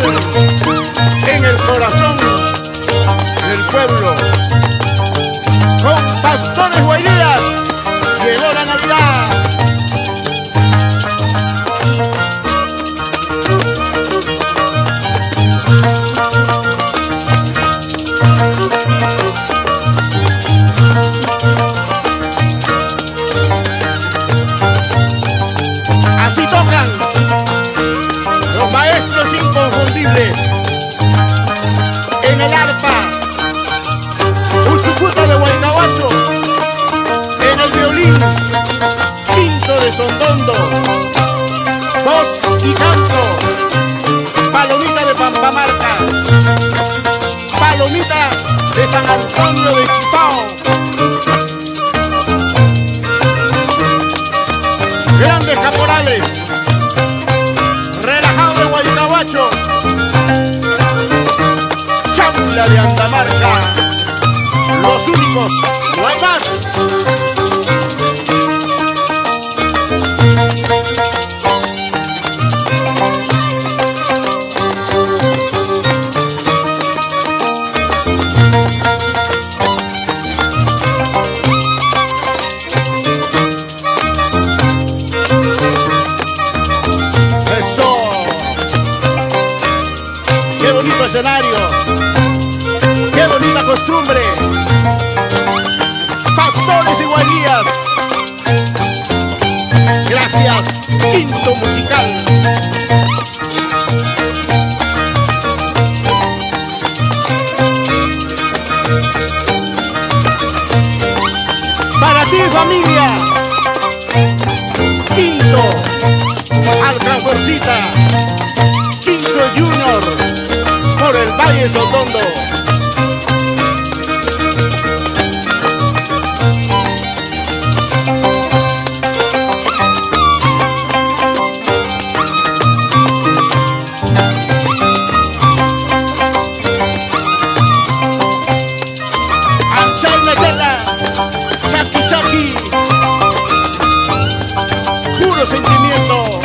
en el corazón del pueblo. Con Pastores Guairías llegó la Navidad. Así tocan los maestros inconfundibles en el arpa, Uchucuta de Huaycahuacho, en el violín, Quinto de Sondondo, voz y canto, Palomita de Pampamarca, Palomita de San Antonio de Chipao, grandes caporales, relajado de Huaycahuacho, Chambla de Andamarca, los únicos, no hay más. Eso, qué bonito escenario, qué bonita costumbre. Pastores y Guairías, gracias, Quinto Musical. Para ti, familia, Quinto, Alcanforcita, Quinto Junior, por el Valle Sondondo. Chaki Chaki, puro sentimiento.